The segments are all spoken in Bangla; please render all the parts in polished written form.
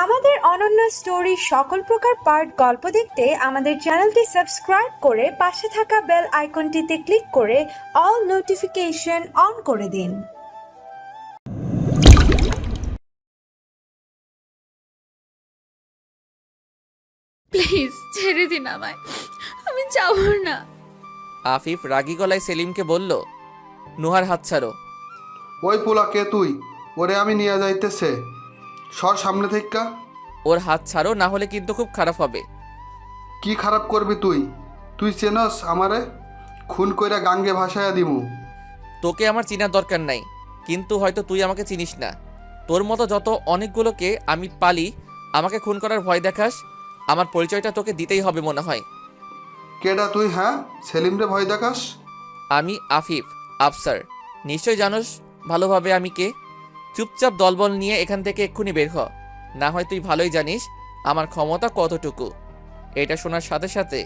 আমাদের অনন্য স্টোরি সকল প্রকার পার্ট গল্প দেখতে আমাদের চ্যানেলটি সাবস্ক্রাইব করে পাশে থাকা বেল আইকনটিতে ক্লিক করে অল নোটিফিকেশন অন করে দিন। প্লিজ ছেড়ে দিন আমায়, আমি যাব না। আফিফ রাগী গলায় সেলিমকে বলল, নুহার হাত ছাড়ো। ওই পোলা কে তুই? ওরে আমি নিয়ে যাইতেছে, সর সামনে থেকে। ওর হাত ছাড়ো, না হলে কিন্তু খুব খারাপ হবে। কি খারাপ করবি তুই? তুই চেনস আমারে? খুন কইরা গাঙ্গে ভাসায়া দিমু। তোকে আমার চিনার দরকার নাই, কিন্তু হয়তো তুই আমাকে চিনিস না। তোর মতো যত অনেকগুলোকে আমি পালি আমাকে খুন করার ভয় দেখাস, আমার পরিচয়টা তোকে দিতেই হবে মনে হয়। কেডা তুই? হ্যাঁ, সেলিমরে ভয় দেখাস? আমি আফিফ আফসার, নিশ্চয় জানোস ভালোভাবে আমি কে। চুপচাপ দলবল নিয়ে এখান থেকে এক্ষুনি বের হ, না হয় তুই ভালোই জানিস আমার ক্ষমতা কতটুকু। এটা শোনার সাথে সাথে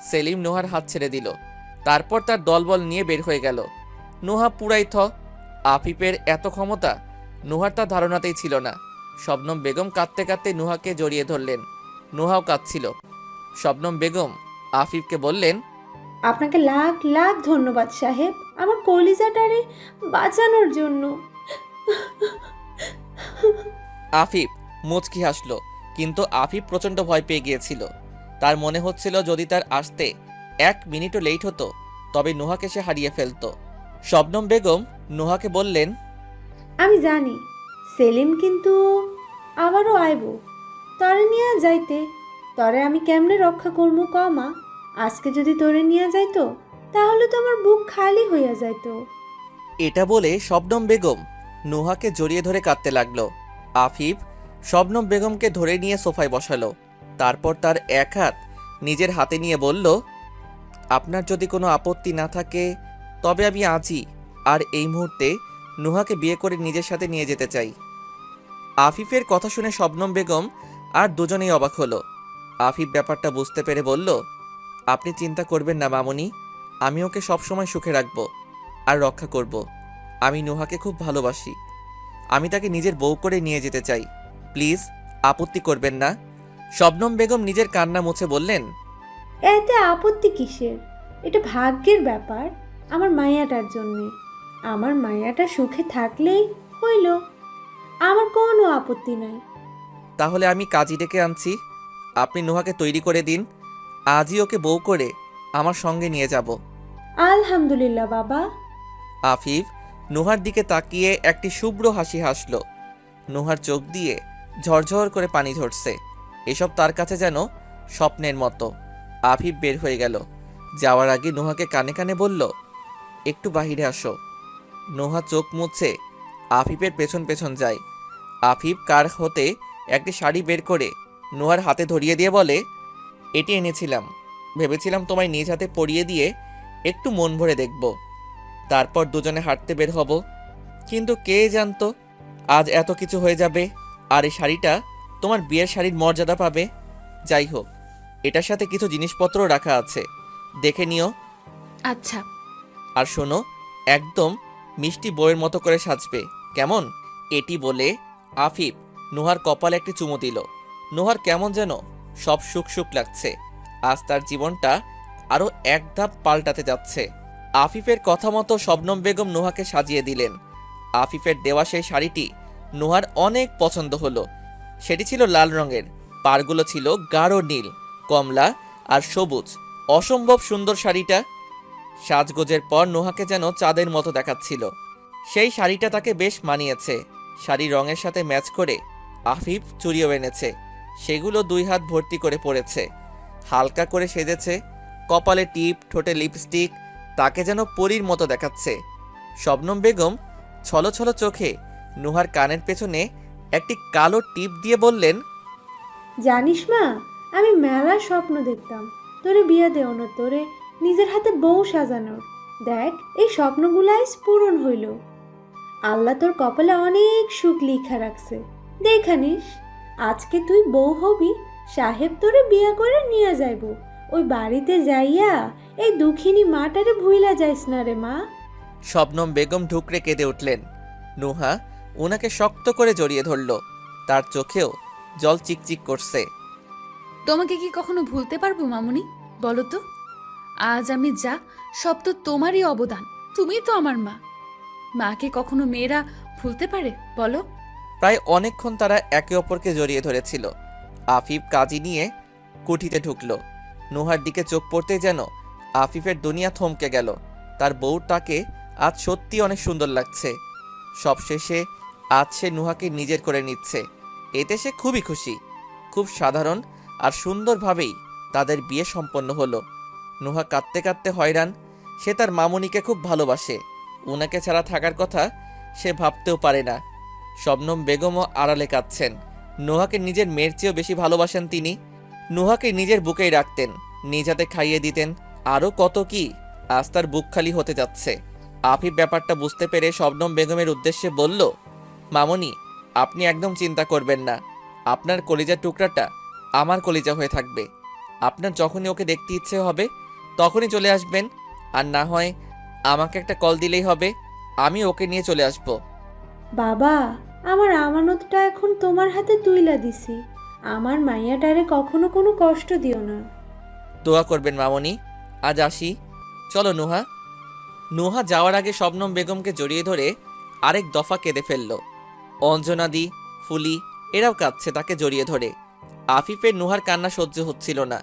সেলিম নুহার হাত ছেড়ে দিল, তারপর তার দলবল নিয়ে বের হয়ে গেল। নুহা পুরাই থ। আফিফের এত ক্ষমতা নুহার তার ধারণাতেই ছিল না। শবনম বেগম কাঁদতে কাঁদতে নুহাকে জড়িয়ে ধরলেন, নুহাও কাঁদছিল। শবনম বেগম আফিফকে বললেন, আপনাকে লাখ লাখ ধন্যবাদ সাহেব, আমার কলিজাটারে বাঁচানোর জন্য। আফিফ মুচকি হাসল, কিন্তু আফিফ প্রচণ্ড ভয় পেয়ে গিয়েছিল। তার মনে হচ্ছিল যদি তার আসতে 1 মিনিটও লেট হতো তবে নুহাকে সে হারিয়ে ফেলত। শবনম বেগম নুহাকে বললেন, আমি জানি সেলিম কিন্তু আবারও আইব তরে নিয়ে যাইতে। তরে আমি কেমনে রক্ষা করবো কমা? আজকে যদি তোরে নিয়ে যাইতো তাহলে তো আমার বুক খালি হইয়া যাইতো। এটা বলে শবনম বেগম নুহাকে জড়িয়ে ধরে কাঁদতে লাগলো। আফিফ শবনম বেগমকে ধরে নিয়ে সোফায় বসালো, তারপর তার এক হাত নিজের হাতে নিয়ে বলল, আপনার যদি কোনো আপত্তি না থাকে তবে আমি আজই আর এই মুহূর্তে নুহাকে বিয়ে করে নিজের সাথে নিয়ে যেতে চাই। আফিফের কথা শুনে শবনম বেগম আর দুজনেই অবাক হলো। আফিফ ব্যাপারটা বুঝতে পেরে বলল, আপনি চিন্তা করবেন না মামুনি, আমি ওকে সবসময় সুখে রাখবো আর রক্ষা করব। আমি নুহাকে খুব ভালোবাসি, আমি তাকে নিজের বউ করে নিয়ে যেতে চাই, প্লিজ আপত্তি করবেন না। শবনম বেগম নিজের কান্না মুছে বললেন, এতে আপত্তি কিসের? এটা ভাগ্যের ব্যাপার। আমার মায়াটার জন্যে, আমার মায়াটা সুখে থাকলেই হইল, আমার কোনো আপত্তি নাই। তাহলে আমি কাজী ডেকে আনছি, আপনি নুহাকে তৈরি করে দিন, আজই ওকে বউ করে আমার সঙ্গে নিয়ে যাব। আলহামদুলিল্লাহ বাবা। আফিফ নুহার দিকে তাকিয়ে একটি শুভ্র হাসি হাসল। নুহার চোখ দিয়ে ঝরঝর করে পানি ঝরছে, এসব তার কাছে যেন স্বপ্নের মতো। আফিফ বের হয়ে গেল, যাওয়ার আগে নুহাকে কানে কানে বলল, একটু বাহিরে আসো। নুহা চোখ মুছে আফিফের পেছন পেছন যায়। আফিফ কার হতে একটি শাড়ি বের করে নুহার হাতে ধরিয়ে দিয়ে বলে, এটি এনেছিলাম, ভেবেছিলাম তোমায় নিজ হাতে পরিয়ে দিয়ে একটু মন ভরে দেখব, তারপর দুজনে হাঁটতে বের হব। কিন্তু কে জানতো আজ এত কিছু হয়ে যাবে, আর এই শাড়িটা তোমার বিয়ের শাড়ির মর্যাদা পাবে। যাই হোক, এটার সাথে কিছু জিনিসপত্র রাখা আছে, দেখে নিও। আচ্ছা। আর শোনো, একদম মিষ্টি বইয়ের মতো করে সাজবে, কেমন? এটি বলে আফিফ নুহার কপালে একটি চুমু দিল। নুহার কেমন যেন সব সুখ সুখ লাগছে, আজ তার জীবনটা আরও এক ধাপ পাল্টাতে যাচ্ছে। আফিফের কথা মতো শবনম বেগম নুহাকে সাজিয়ে দিলেন। আফিফের দেওয়া সেই শাড়িটি নুহার অনেক পছন্দ হলো। সেটি ছিল লাল রঙের, পাড়গুলো ছিল গাঢ় নীল, কমলা আর সবুজ। অসম্ভব সুন্দর শাড়িটা। সাজগোজের পর নুহাকে যেন চাঁদের মতো দেখাচ্ছিল। সেই শাড়িটা তাকে বেশ মানিয়েছে। শাড়ি রঙের সাথে ম্যাচ করে আফিফ চুড়িও এনেছে, সেগুলো 2 হাত ভর্তি করে পরেছে। হালকা করে সেজেছে, কপালে টিপ, ঠোঁটে লিপস্টিক, তাকে যেন পরীর মতো দেখাচ্ছে। শবনম বেগম ছলছল চোখে নুহার কানের পেছনে একটি কালো টিপ দিয়ে বললেন, জানিস মা, আমি মেলা স্বপ্ন দেখতাম তোরে বিয়া দেওয়ানোর, তোরে নিজের হাতে বউ সাজানোর। দেখ এই স্বপ্নগুলাই পূরণ হইল। আল্লাহ তোর কপালে অনেক সুখ লিখা রাখছে, দেখানিস। আজকে তুই বউ হবি, সাহেব তোরে বিয়া করে নিয়ে যাইব। ওই বাড়িতে যাইয়া এই দুঃখিনী মাটারে ভুইলা যাইস না রে মা। শবনম বেগম ঢুকরে কেঁদে উঠলেন। নুহা ওনাকে শক্ত করে জড়িয়ে ধরল, তার চোখেও জল চিকচিক করছে। তোমাকে কি কখনো ভুলতে পারবো মামুনি, বলো তো? আজ আমি যা, সব তো তোমারই অবদান। তুমিই তো আমার মা। মাকে কখনো মেয়েরা ভুলতে পারে বলো? প্রায় অনেকক্ষণ তারা একে অপরকে জড়িয়ে ধরেছিল। আফিফ কাজী নিয়ে কুঠিতে ঢুকলো। নুহার দিকে চোখ পড়তেই যেন আফিফের দুনিয়া থমকে গেল। তার বউ তাকে আজ সত্যি অনেক সুন্দর লাগছে। সবশেষে আজ সে নুহাকে নিজের করে নিচ্ছে। এতে সে খুবই খুশি। খুব সাধারণ আর সুন্দরভাবেই তাদের বিয়ে সম্পন্ন হলো। নুহা কাঁদতে কাঁদতে হয়রান। সে তার মামুনিকে খুব ভালোবাসে। উনাকে ছাড়া থাকার কথা সে ভাবতেও পারে না। শবনম বেগমও আড়ালে কাঁদছেন। নুহাকে নিজের মেয়ের চেয়েও বেশি ভালোবাসেন তিনি। নুহাকে নিজের বুকেই রাখতেন, নিজ হাতে খাইয়ে দিতেন, আরও কত কি। আজ তার বুক খালি হতে যাচ্ছে। আফিফ ব্যাপারটা বুঝতে পেরে শবনম বেগমের উদ্দেশ্যে বলল, মামনি, আপনি একদম চিন্তা করবেন না। আপনার কলিজার টুকরাটা আমার কলিজা হয়ে থাকবে। আপনার যখনই ওকে দেখতে ইচ্ছে হবে তখনই চলে আসবেন। আর না হয় আমাকে একটা কল দিলেই হবে, আমি ওকে নিয়ে চলে আসব। বাবা, আমার আমানতটা এখন তোমার হাতে তুইলা দিছি। আমার মাইয়াটারে কখনো কোনো কষ্ট দিও না। দোয়া করবেন মামনি। আজ আসি। চলো নুহা। নুহা যাওয়ার আগে শবনম বেগমকে জড়িয়ে ধরে আরেক দফা কেঁদে ফেলল। অঞ্জনাদি, ফুলি এরাও কাঁদছে তাকে জড়িয়ে ধরে। আফিফের নুহার কান্না সহ্য হচ্ছিল না।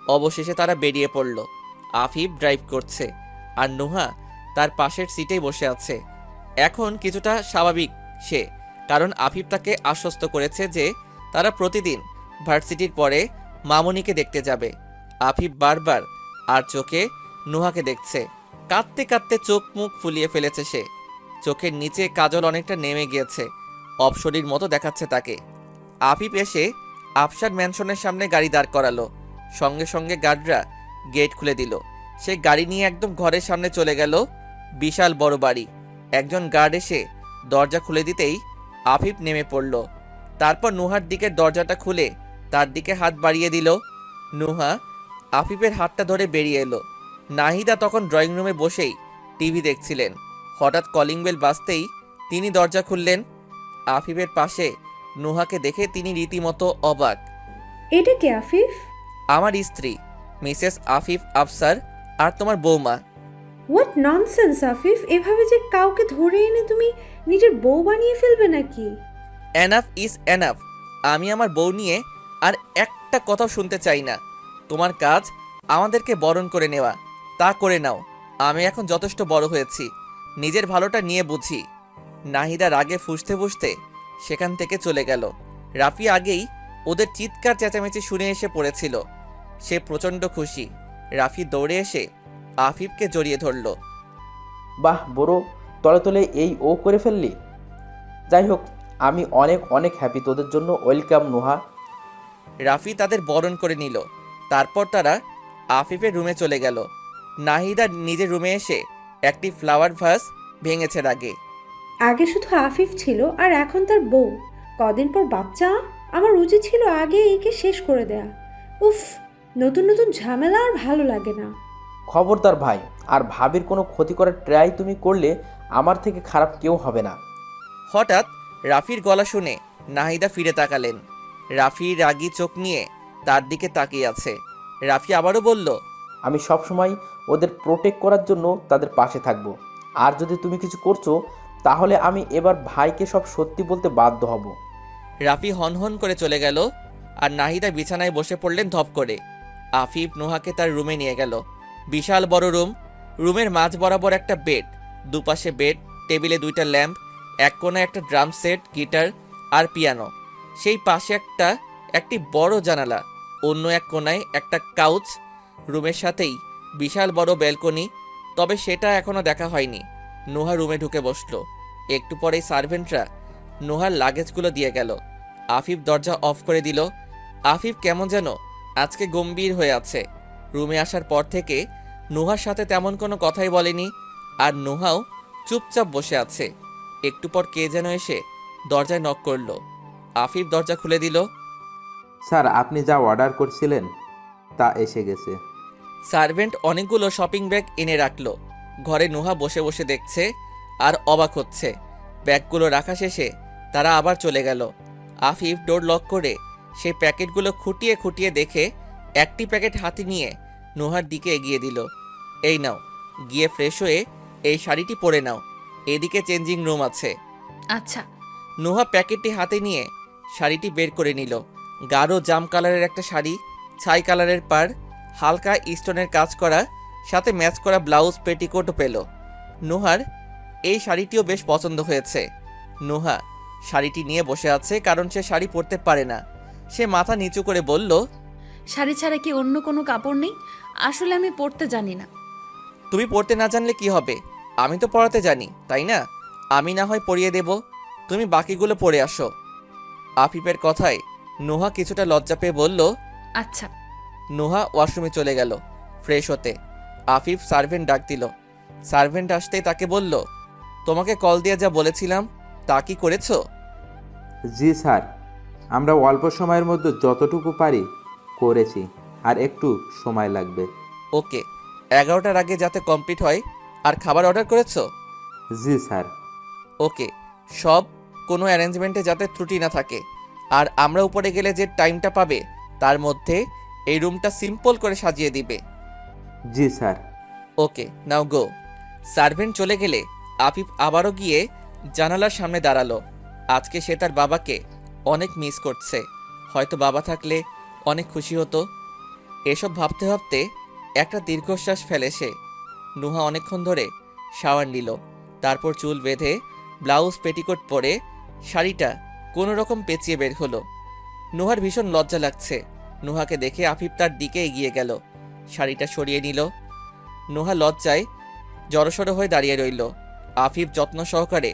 অবশেষে তারা বেরিয়ে পড়ল। আফিফ ড্রাইভ করছে আর নুহা তার পাশের সিটেই বসে আছে। এখন কিছুটা স্বাভাবিক সে, কারণ আফিফ তাকে আশ্বস্ত করেছে যে তারা প্রতিদিন ভার্সিটির পরে মামুনিকে দেখতে যাবে। আফিফ বারবার আর চোখে নুহাকে দেখছে। কাঁদতে কাঁদতে চোখ মুখ ফুলিয়ে ফেলেছে সে। চোখের নিচে কাজল অনেকটা নেমে গিয়েছে, অপসরীর মতো দেখাচ্ছে তাকে। আফিফ এসে আফসার ম্যানশনের সামনে গাড়ি দাঁড় করালো। সঙ্গে সঙ্গে গার্ডরা গেট খুলে দিল। সে গাড়ি নিয়ে একদম ঘরের সামনে চলে গেল। বিশাল বড় বাড়ি। একজন গার্ড এসে দরজা খুলে দিতেই আফিফ নেমে পড়ল। তারপর নুহার দিকের দরজাটা খুলে তার দিকে হাত বাড়িয়ে দিল। নুহা আফিফের হাতটা ধরে বেরিয়ে এলো। নাহিদা তখন ড্রয়িং রুমে বসেই টিভি দেখছিলেন। হঠাৎ কলিং বেল বাজতেই তিনি দরজা খুললেন। আফিফের পাশে নুহাকে দেখে তিনি রীতিমতো অবাক। এটা কে আফিফ? আমার স্ত্রী মিসেস আফিফ আফসার, আর তোমার বৌমা। হোয়াট ননসেন্স আফিফ, এভাবে যে কাউকে ধরে এনে তুমি নিজের বউ বানিয়ে ফেলবে নাকি? Enough is enough. আমি আমার বউ নিয়ে আর একটা কথাও শুনতে চাই না। তোমার কাজ আমাদেরকে বরণ করে নেওয়া, তা করে নাও। আমি এখন যথেষ্ট বড় হয়েছি, নিজের ভালোটা নিয়ে বুঝি। নাহিদা রাগে ফুঁসতে ফুঁসতে সেখান থেকে চলে গেল। রাফি আগেই ওদের চিৎকার চেঁচামেচি শুনে এসে পড়েছিল। সে প্রচণ্ড খুশি। রাফি দৌড়ে এসে আফিফকে জড়িয়ে ধরল। বাহ বড়, তলে তলে এই ও করে ফেললি। যাই হোক, আমি অনেক অনেক হ্যাপি তোদের জন্য। ওয়েলকাম নুহা। রাফি তাদের বরণ করে নিল। তারপর তারা আফিফের রুমে চলে গেল। নাহিদা নিজের রুমে এসে একটি ফ্লাওয়ার ভাস ভেঙেছে রাগে। আগে শুধু আফিফ ছিল আর এখন তার বউ। কদিন পর বাচ্চা। আমার উচিত ছিল আগে একে শেষ করে দেয়া। উফ, নতুন নতুন ঝামেলা আর ভালো লাগে না। খবরদার ভাই, আর ভাবির কোনো ক্ষতি করার ট্রাই তুমি করলে আমার থেকে খারাপ কেউ হবে না। হঠাৎ রাফির গলা শুনে নাহিদা ফিরে তাকালেন। রাফি রাগী চোখ নিয়ে তার দিকে তাকিয়ে আছে। রাফি আবারও বলল, আমি সব সময় ওদের প্রোটেক্ট করার জন্য তাদের পাশে থাকব। আর যদি তুমি কিছু করছো তাহলে আমি এবার ভাইকে সব সত্যি বলতে বাধ্য হব। রাফি হনহন করে চলে গেল আর নাহিদা বিছানায় বসে পড়লেন ধপ করে। আফিফ নুহাকে তার রুমে নিয়ে গেল। বিশাল বড় রুম। রুমের মাঝ বরাবর একটা বেড, দুপাশে বেড, টেবিলে দুইটা ল্যাম্প, এক কোণায় একটা ড্রাম সেট, গিটার আর পিয়ানো। সেই পাশে একটি বড় জানালা, অন্য এক কোণায় একটা কাউচ। রুমের সাথেই বিশাল বড় ব্যালকনি, তবে সেটা এখনো দেখা হয়নি। নুহা রুমে ঢুকে বসলো। একটু পরেই সার্ভেন্টরা নুহার লাগেজগুলো দিয়ে গেল। আফিফ দরজা অফ করে দিল। আফিফ কেমন যেন আজকে গম্ভীর হয়ে আছে। রুমে আসার পর থেকে নুহার সাথে তেমন কোনো কথাই বলেনি, আর নুহাও চুপচাপ বসে আছে। একটু পর কে যেন এসে দরজায় নক করলো। আফিফ দরজা খুলে দিল। স্যার, আপনি যা অর্ডার করছিলেন তা এসে গেছে। সার্ভেন্ট অনেকগুলো শপিং ব্যাগ এনে রাখলো। ঘরে নুহা বসে বসে দেখছে আর অবাক হচ্ছে। ব্যাগগুলো রাখা শেষে তারা আবার চলে গেল। আফিফ ডোর লক করে সেই প্যাকেটগুলো খুঁটিয়ে খুঁটিয়ে দেখে একটি প্যাকেট হাতে নিয়ে নোহার দিকে এগিয়ে দিল। এই নাও, গিয়ে ফ্রেশ হয়ে এই শাড়িটি পরে নাও, এদিকে চেঞ্জিং রুম আছে। আচ্ছা। নোহা প্যাকেটটি হাতে নিয়ে শাড়িটি বের করে নিল। গাঢ় জাম কালারের একটা শাড়ি, ছাই কালারের পাড়, হালকা স্টোনের কাজ করা, সাথে ম্যাচ করা ব্লাউজ পেটিকোটও পেল। নোহার এই শাড়িটিও বেশ পছন্দ হয়েছে। নোহা শাড়িটি নিয়ে বসে আছে, কারণ সে শাড়ি পরতে পারে না। সে মাথা নিচু করে বলল, শাড়ি ছাড়া কি অন্য কোনো কাপড় নেই? আসলে আমি পরতে জানি না। তুমি পড়তে না জানলে কি হবে? আমি তো পড়াতে জানি, তাই না? আমি না হয় পরিয়ে দেব, তুমি বাকিগুলো পরে আসো। আফিফের কথায় নোহা কিছুটা লজ্জা পেয়ে বলল। আচ্ছা। নোহা ওয়াশরুমে চলে গেল ফ্রেশ হতে। আফিফ সার্ভেন্ট ডাক দিল। সার্ভেন্ট আসতেই তাকে বলল, তোমাকে কল দিয়ে যা বলেছিলাম তা কি করেছো? জি স্যার, আমরা অল্প সময়ের মধ্যে যতটুকু পারি করেছি, আর একটু সময় লাগবে। ওকে, 11টার আগে যাতে কমপ্লিট হয়। আর খাবার অর্ডার করেছো? জি স্যার। ওকে, সব কোনো অ্যারেঞ্জমেন্টে যাতে ত্রুটি না থাকে। আর আমরা উপরে গেলে যে টাইমটা পাবে তার মধ্যে এই রুমটা সিম্পল করে সাজিয়ে দিবে। জি স্যার। ওকে, নাও গো। সার্ভেন্ট চলে গেলে আফিফ আবারও গিয়ে জানালার সামনে দাঁড়ালো। আজকে সে তার বাবাকে অনেক মিস করছে। হয়তো বাবা থাকলে অনেক খুশি হতো। এসব ভাবতে ভাবতে একটা দীর্ঘশ্বাস ফেলে সে। নুহা অনেকক্ষণ ধরে শাওয়ার নিল, তারপর চুল বেঁধে ব্লাউজ পেটিকোট পরে শাড়িটা কোনো রকম পেঁচিয়ে বের হলো। নুহার ভীষণ লজ্জা লাগছে। নুহাকে দেখে আফিফ তার দিকে এগিয়ে গেল, শাড়িটা সরিয়ে নিল। নুহা লজ্জায় জড়সড় হয়ে দাঁড়িয়ে রইল। আফিফ যত্ন সহকারে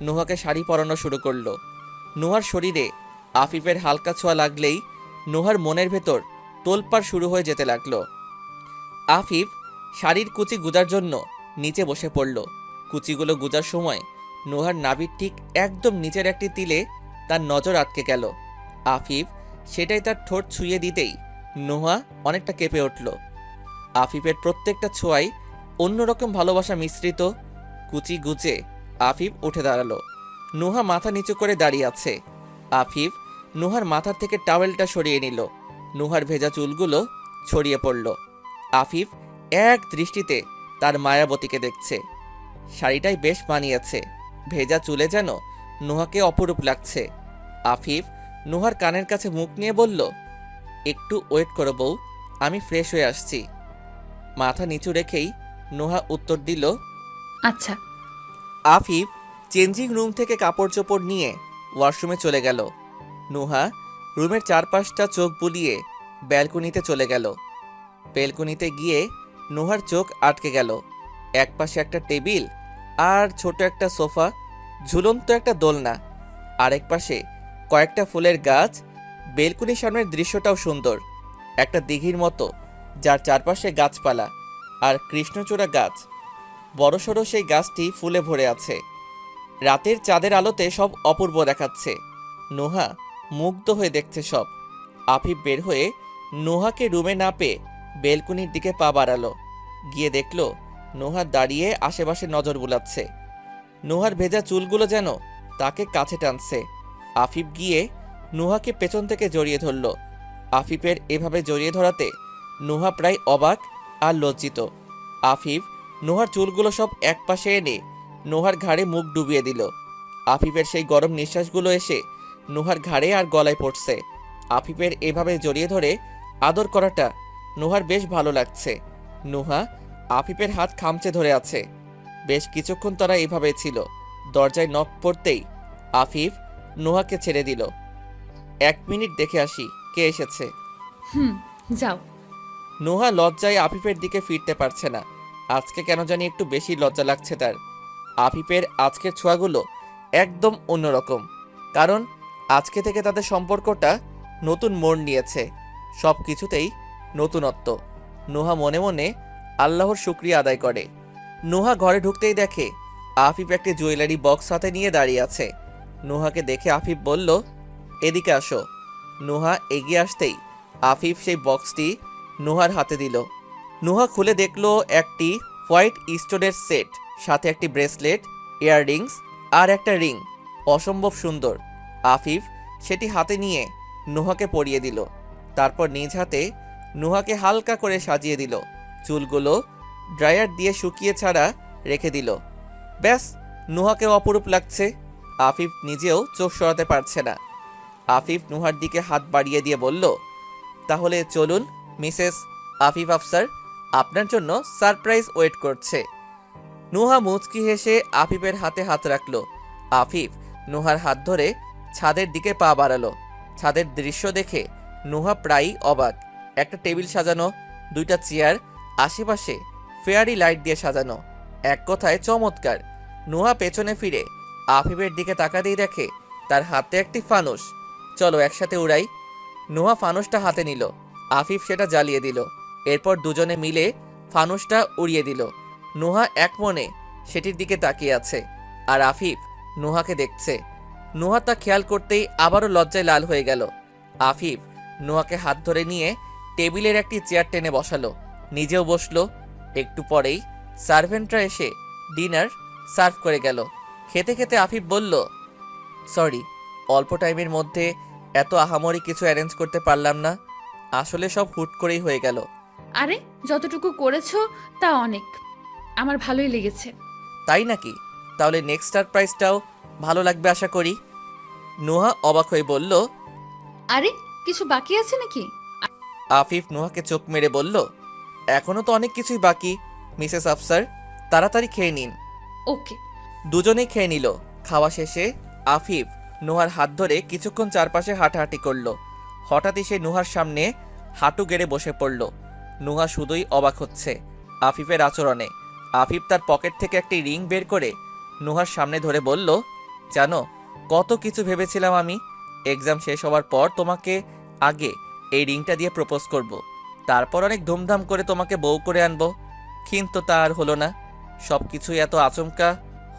নুহাকে শাড়ি পরানো শুরু করলো। নুহার শরীরে আফিফের হালকা ছোঁয়া লাগলেই নুহার মনের ভেতর তোলপাড় শুরু হয়ে যেতে লাগলো। আফিফ শাড়ির কুচি গুজার জন্য নিচে বসে পড়ল। কুচিগুলো গুজার সময় নুহার নাভির ঠিক একদম নিচের একটি তিলে তার নজর আটকে গেল। আফিফ সেটাই তার ঠোঁট ছুঁয়ে দিতেই নুহা অনেকটা কেঁপে উঠল। আফিফের প্রত্যেকটা ছোঁয়াই অন্যরকম ভালোবাসা মিশ্রিত। কুচি গুজে আফিফ উঠে দাঁড়ালো। নুহা মাথা নিচু করে দাঁড়িয়ে আছে। আফিফ নুহার মাথার থেকে টাওয়েলটা সরিয়ে নিল। নুহার ভেজা চুলগুলো ছড়িয়ে পড়ল। আফিফ এক দৃষ্টিতে তার মায়াবতীকে দেখছে। শাড়িটাই বেশ মানিয়েছে, ভেজা চুলে যেন নুহাকে অপরূপ লাগছে। আফিফ নুহার কানের কাছে মুখ নিয়ে বলল, একটু ওয়েট করো বউ, আমি ফ্রেশ হয়ে আসছি। মাথা নিচু রেখেই নুহা উত্তর দিল, আচ্ছা। আফিফ চেঞ্জিং রুম থেকে কাপড় চোপড় নিয়ে ওয়াশরুমে চলে গেল। নুহা রুমের চারপাশটা চোখ বুলিয়ে ব্যালকনিতে চলে গেল। ব্যালকনিতে গিয়ে নুহার চোখ আটকে গেল। একপাশে একটা টেবিল আর ছোট একটা সোফা, ঝুলন্ত একটা দোলনা, আরেক পাশে কয়েকটা ফুলের গাছ। বেলকুনির সামনের দৃশ্যটাও সুন্দর, একটা দিঘির মতো, যার চারপাশে গাছপালা আর কৃষ্ণচূড়া গাছ। বড়সড় সেই গাছটি ফুলে ভরে আছে। রাতের চাঁদের আলোতে সব অপূর্ব দেখাচ্ছে। নুহা মুগ্ধ হয়ে দেখছে সব। আফিফ বের হয়ে নুহাকে রুমে না পেয়ে বেলকুনির দিকে পা বাড়ালো। গিয়ে দেখল নুহা দাঁড়িয়ে আশেপাশে নজর বুলাচ্ছে। নুহার ভেজা চুলগুলো যেন তাকে কাছে টানছে। আফিফ গিয়ে নুহাকে পেছন থেকে জড়িয়ে ধরল। আফিফের এভাবে জড়িয়ে ধরাতে নুহা প্রায় অবাক আর লজ্জিত। আফিফ নুহার চুলগুলো সব একপাশে এনে নুহার ঘাড়ে মুখ ডুবিয়ে দিল। আফিফের সেই গরম নিঃশ্বাসগুলো এসে নুহার ঘাড়ে আর গলায় পড়ছে। আফিফের এভাবে জড়িয়ে ধরে আদর করাটা নুহার বেশ ভালো লাগছে। নুহা আফিফের হাত খামচে ধরে আছে। বেশ কিছুক্ষণ তারা এভাবে ছিল। দরজায় নক পড়তেই আফিফ নুহাকে ছেড়ে দিল। 1 মিনিট দেখে আসি কে এসেছে। যাও। নুহা লজ্জায় আফিফের দিকে ফিরতে পারছে না। আজকে কেন জানি একটু বেশি লজ্জা লাগছে তার। আফিফের আজকের ছোঁয়াগুলো একদম অন্যরকম, কারণ আজকে থেকে তাদের সম্পর্কটা নতুন মোড় নিয়েছে। সব কিছুতেই নতুনত্ব। নুহা মনে মনে আল্লাহর শুকরিয়া আদায় করে। নুহা ঘরে ঢুকতেই দেখে আফিফ একটি জুয়েলারি বক্স হাতে নিয়ে দাঁড়িয়ে আছে। নুহাকে দেখে আফিফ বলল, এদিকে আসো। নুহা এগিয়ে আসতেই আফিফ সেই বক্সটি নুহার হাতে দিল। নুহা খুলে দেখলো একটি হোয়াইট স্টোনের সেট, সাথে একটি ব্রেসলেট, ইয়াররিংস আর একটা রিং, অসম্ভব সুন্দর। আফিফ সেটি হাতে নিয়ে নুহাকে পরিয়ে দিল। তারপর নিজ হাতে নুহাকে হালকা করে সাজিয়ে দিল। চুলগুলো ড্রায়ার দিয়ে শুকিয়ে ছাড়া রেখে দিল। ব্যাস, নুহাকে অপরূপ লাগছে। আফিফ নিজেও চোখ সরাতে পারছে না। আফিফ নুহার দিকে হাত বাড়িয়ে দিয়ে বলল, তাহলে চলুন মিসেস আফিফ আফসার, আপনার জন্য সারপ্রাইজ ওয়েট করছে। নুহা মুচকি হেসে আফিফের হাতে হাত রাখল। আফিফ নুহার হাত ধরে ছাদের দিকে পা বাড়ালো। ছাদের দৃশ্য দেখে নুহা প্রায়ই অবাক। একটা টেবিল সাজানো, 2টা চেয়ার, আশেপাশে ফেয়ারি লাইট দিয়ে সাজানো, এক কথায় চমৎকার। নুহা পেছনে ফিরে আফিফের দিকে তাকাতেই দেখে তার হাতে একটি ফানুস। চলো একসাথে উড়াই। নুহা ফানুসটা হাতে নিল। আফিফ সেটা জ্বালিয়ে দিল। এরপর দুজনে মিলে ফানুসটা উড়িয়ে দিল। নুহা এক মনে সেটির দিকে তাকিয়ে আছে, আর আফিফ নুহাকে দেখছে। নুহা তা খেয়াল করতেই আবারও লজ্জায় লাল হয়ে গেল। আফিফ নুহাকে হাত ধরে নিয়ে টেবিলের একটি চেয়ার টেনে বসালো, নিজেও বসলো। একটু পরেই সার্ভেন্টরা এসে ডিনার সার্ভ করে গেল। খেতে খেতে আফিফ বলল, সরি, অল্প টাইমের মধ্যে এত আহামরি কিছু অ্যারেঞ্জ করতে পারলাম না। আসলে সব হুট করেই হয়ে গেল। আরে যতটুকু করেছো তা অনেক, আমার ভালোই লেগেছে। তাই নাকি? তাহলে নেক্সট সারপ্রাইজটাও ভালো লাগবে আশা করি। নুহা অবাক হয়ে বলল। আরে কিছু বাকি আছে নাকি? আফিফ নুহাকে চোখ মেরে বলল, এখনো তো অনেক কিছুই বাকি মিসেস আফসার, তাড়াতাড়ি খেয়ে নিন। ওকে। দুজনেই খেয়ে নিল। খাওয়া শেষে আফিফ নুহার হাত ধরে কিছুক্ষণ চারপাশে হাঁটাহাঁটি করলো। হঠাৎই সে নুহার সামনে হাঁটু গেড়ে বসে পড়ল। নুহা শুধুই অবাক হচ্ছে আফিফের আচরণে। আফিফ তার পকেট থেকে একটি রিং বের করে নুহার সামনে ধরে বলল, জানো কত কিছু ভেবেছিলাম আমি। এক্সাম শেষ হওয়ার পর তোমাকে আগে এই রিংটা দিয়ে প্রপোজ করব, তারপর অনেক ধুমধাম করে তোমাকে বউ করে আনবো। কিন্তু তা আর হলো না। সব কিছুই এত আচমকা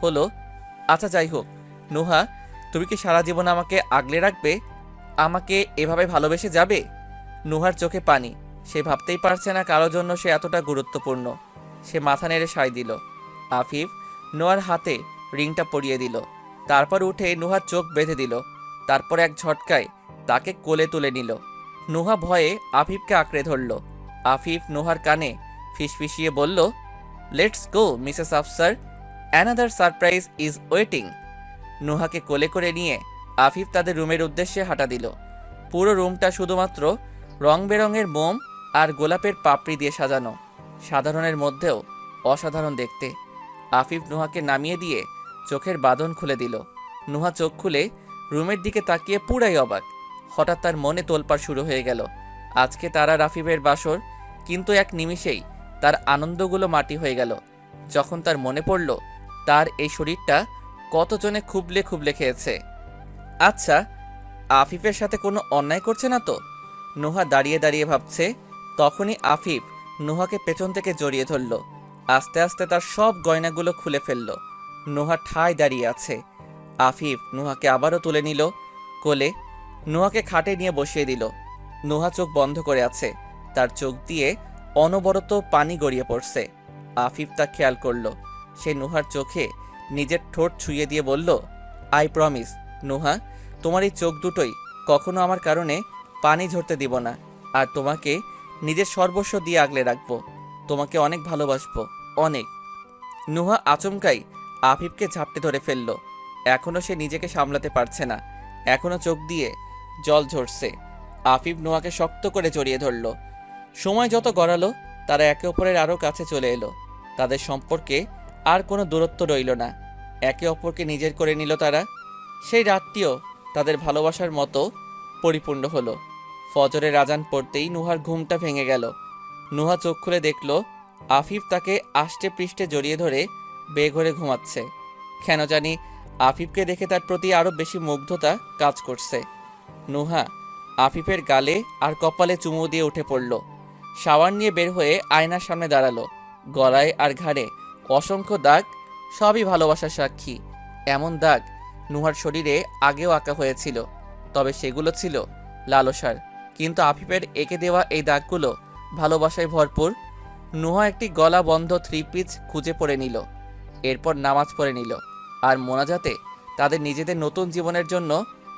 হলো। আচ্ছা যাই হোক, নুহা তুমি কি সারা জীবন আমাকে আগলে রাখবে? আমাকে এভাবে ভালোবেসে যাবে? নুহার চোখে পানি। সে ভাবতেই পারছে না কারোর জন্য সে এতটা গুরুত্বপূর্ণ। সে মাথা নেড়ে সায় দিল। আফিফ নুহার হাতে রিংটা পরিয়ে দিল। তারপর উঠে নুহার চোখ বেঁধে দিল। তারপর এক ঝটকায় তাকে কোলে তুলে নিল। নুহা ভয়ে আফিফকে আঁকড়ে ধরল। আফিফ নুহার কানে ফিসফিসিয়ে বলল, let's go Mrs Afsar, another surprise is waiting. নুহাকে কোলে করে নিয়ে আফিফ তাদের রুমের উদ্দেশ্যে হাঁটা দিল। পুরো রুমটা শুধুমাত্র রং বেরঙের মোম আর গোলাপের পাপড়ি দিয়ে সাজানো। সাধারণের মধ্যেও অসাধারণ দেখতে। আফিফ নুহাকে নামিয়ে দিয়ে চোখের বাঁধন খুলে দিল। নুহা চোখ খুলে রুমের দিকে তাকিয়ে পুরাই অবাক। হঠাৎ তার মনে তোলপাড় শুরু হয়ে গেল। আজকে তারা রাফিফের বাসর, কিন্তু এক নিমিষেই তার আনন্দগুলো মাটি হয়ে গেল যখন তার মনে পড়ল তার এই শরীরটা কতজনে খুবলে খুবলে খেয়েছে। আচ্ছা, আফিফের সাথে কোনো অন্যায় করছে না তো? নুহা দাঁড়িয়ে দাঁড়িয়ে ভাবছে। তখনই আফিফ নুহাকে পেছন থেকে জড়িয়ে ধরল। আস্তে আস্তে তার সব গয়নাগুলো খুলে ফেলল। নুহা ঠায় দাঁড়িয়ে আছে। আফিফ নুহাকে আবারও তুলে নিল কোলে। নুহাকে খাটে নিয়ে বসিয়ে দিল। নুহা চোখ বন্ধ করে আছে। তার চোখ দিয়ে অনবরত পানি গড়িয়ে পড়ছে। আফিফ তা খেয়াল করল। সে নুহার চোখে নিজের ঠোঁট ছুঁয়ে দিয়ে বলল, আই প্রমিস নুহা, তোমার এই চোখ দুটোই কখনো আমার কারণে পানি ঝরতে দিব না। আর তোমাকে নিজের সর্বস্ব দিয়ে আগলে রাখবো। তোমাকে অনেক ভালোবাসবো, অনেক। নুহা আচমকাই আফিফকে ঝাপটে ধরে ফেলল। এখনও সে নিজেকে সামলাতে পারছে না। এখনও চোখ দিয়ে জল ঝরছে। আফিফ নুহাকে শক্ত করে জড়িয়ে ধরল। সময় যত গড়ালো তারা একে অপরের আরও কাছে চলে এলো। তাদের সম্পর্কে আর কোনো দূরত্ব রইল না। একে অপরকে নিজের করে নিল তারা। সেই রাতটিও তাদের ভালোবাসার মতো পরিপূর্ণ হলো। ফজরের আজান পড়তেই নুহার ঘুমটা ভেঙে গেল। নুহা চোখ খুলে দেখল আফিফ তাকে আষ্টে পৃষ্ঠে জড়িয়ে ধরে বেঘরে ঘুমাচ্ছে। কেন জানি আফিফকে দেখে তার প্রতি আরও বেশি মুগ্ধতা কাজ করছে। নুহা আফিফের গালে আর কপালে চুমু দিয়ে উঠে পড়ল। শাওয়ার নিয়ে বের হয়ে আয়নার সামনে দাঁড়ালো। গলায় আর ঘাড়ে অসংখ্য দাগ, সবই ভালোবাসার সাক্ষী। এমন দাগ নুহার শরীরে আগেও আঁকা হয়েছিল, তবে সেগুলো ছিল লালসার। কিন্তু আফিফের এঁকে দেওয়া এই দাগগুলো ভালোবাসায় ভরপুর। নুহা একটি গলা বন্ধ 3 পিস খুঁজে পড়ে নিল। এরপর নামাজ পড়ে নিল আর মোনাজাতে তাদের নিজেদের নতুন জীবনের জন্য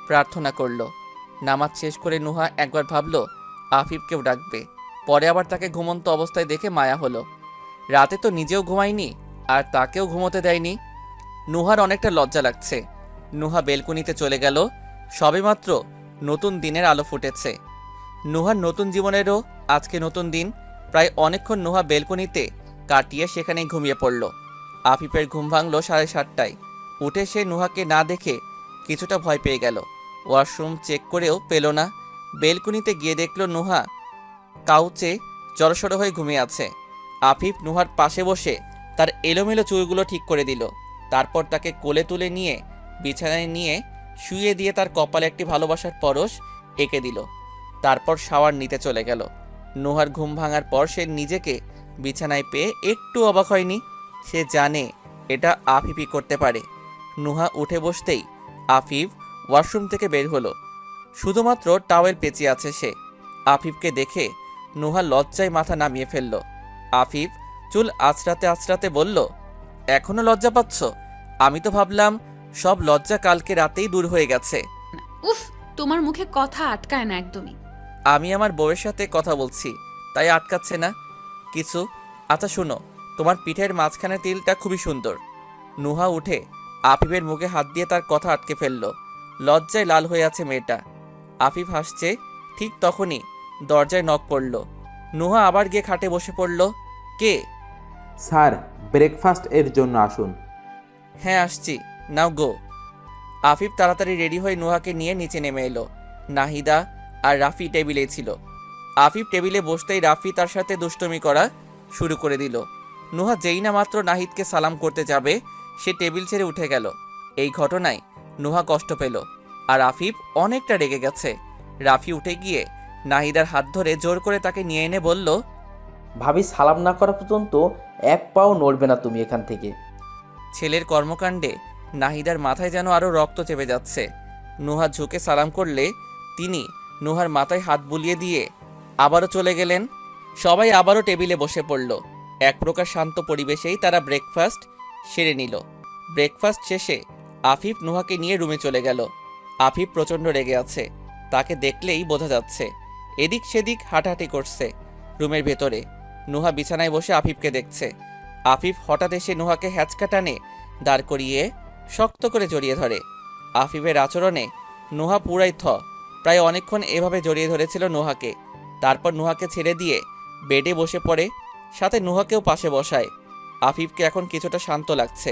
প্রার্থনা করল। নামাজ শেষ করে নুহা একবার ভাবলো আফিফকেও ডাকবে, পরে আবার তাকে ঘুমন্ত অবস্থায় দেখে মায়া হলো। রাতে তো নিজেও ঘুমায়নি আর তাকেও ঘুমোতে দেয়নি। নুহার অনেকটা লজ্জা লাগছে। নুহা বেলকনিতে চলে গেল। সবেমাত্র নতুন দিনের আলো ফুটেছে। নুহার নতুন জীবনেরও আজকে নতুন দিন। প্রায় অনেকক্ষণ নুহা বেলকনিতে কাটিয়ে সেখানেই ঘুমিয়ে পড়ল। আফিফের ঘুম ভাঙল 7:30টায়। উঠে সে নুহাকে না দেখে কিছুটা ভয় পেয়ে গেল। ওয়াশরুম চেক করেও পেল না। বেলকনিতে গিয়ে দেখল নুহা কাউচে জড়সড় হয়ে ঘুমিয়ে আছে। আফিফ নুহার পাশে বসে তার এলোমেলো চুলগুলো ঠিক করে দিল। তারপর তাকে কোলে তুলে নিয়ে বিছানায় নিয়ে শুয়ে দিয়ে তার কপালে একটি ভালোবাসার পরশ এঁকে দিল। তারপর শাওয়ার নিতে চলে গেল। নুহার ঘুম ভাঙার পর সে নিজেকে বিছানায় পেয়ে একটু অবাক হয়নি। সে জানে এটা আফিফই করতে পারে। নুহা উঠে বসতেই আফিফ ওয়াশরুম থেকে বের হলো। শুধুমাত্র টাওয়েল পেঁচিয়ে আছে সে। আফিফকে দেখে নুহা লজ্জায় মাথা নামিয়ে ফেলল। আফিফ চুল আঁচড়াতে আঁচড়াতে বলল, এখনো লজ্জা পাচ্ছ? আমি তো ভাবলাম সব লজ্জা কালকে রাতেই দূর হয়ে গেছে। উফ, তোমার মুখে কথা আটকায় না একদমই। আমি আমার বউয়ের সাথে কথা বলছি, তাই আটকাচ্ছে না কিছু। আচ্ছা শোনো, তোমার পিঠের মাঝখানে তিলটা খুবই সুন্দর। নুহা উঠে আফিফের মুখে হাত দিয়ে তার কথা আটকে ফেলল। লজ্জায় লাল হয়ে আছে মেয়েটা। আফিফ হাসছে। ঠিক তখনই দরজায় নক পড়ল। নুহা আবার গিয়ে খাটে বসে পড়ল। কে? স্যার, ব্রেকফাস্ট এর জন্য আসুন। হ্যাঁ আসছি, নাও গো। আফিফ তাড়াতাড়ি রেডি হয়ে নুহাকে নিয়ে নিচে নেমে এলো। নাহিদা আর রাফি টেবিলে ছিল। আফিফ টেবিলে বসতেই রাফি তার সাথে দুষ্টুমি করা শুরু করে দিল। নুহা যেই না মাত্র নাহিদকে সালাম করতে যাবে, সে টেবিল ছেড়ে উঠে গেল। এই ঘটনায় নুহা কষ্ট পেল আর আফিফ অনেকটা রেগে গেছে। রাফি উঠে গিয়ে নাহিদার হাত ধরে জোর করে তাকে নিয়ে এনে বলল, ভাবি সালাম না করা পর্যন্ত এক পাও নড়বে না তুমি এখান থেকে। ছেলের কর্মকাণ্ডে নাহিদার মাথায় যেন আরও রক্ত চেপে যাচ্ছে। নুহা ঝুঁকে সালাম করলে তিনি নুহার মাথায় হাত বুলিয়ে দিয়ে আবারও চলে গেলেন। সবাই আবারও টেবিলে বসে পড়ল। এক প্রকার শান্ত পরিবেশেই তারা ব্রেকফাস্ট সেরে নিল। ব্রেকফাস্ট শেষে আফিফ নুহাকে নিয়ে রুমে চলে গেল। আফিফ প্রচণ্ড রেগে আছে, তাকে দেখলেই বোঝা যাচ্ছে। এদিক সেদিক হাঁটাহাঁটি করছে রুমের ভেতরে। নুহা বিছানায় বসে আফিফকে দেখছে। আফিফ হঠাৎ এসে নুহাকে হ্যাচকা টানে দাঁড় করিয়ে শক্ত করে জড়িয়ে ধরে। আফিফের আচরণে নুহা পুরাই প্রায় অনেকক্ষণ এভাবে জড়িয়ে ধরেছিল নুহাকে। তারপর নুহাকে ছেড়ে দিয়ে বেডে বসে পড়ে, সাথে নুহাকেও পাশে বসায়। আফিফকে এখন কিছুটা শান্ত লাগছে।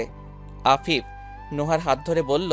আফিফ নুহার হাত ধরে বলল,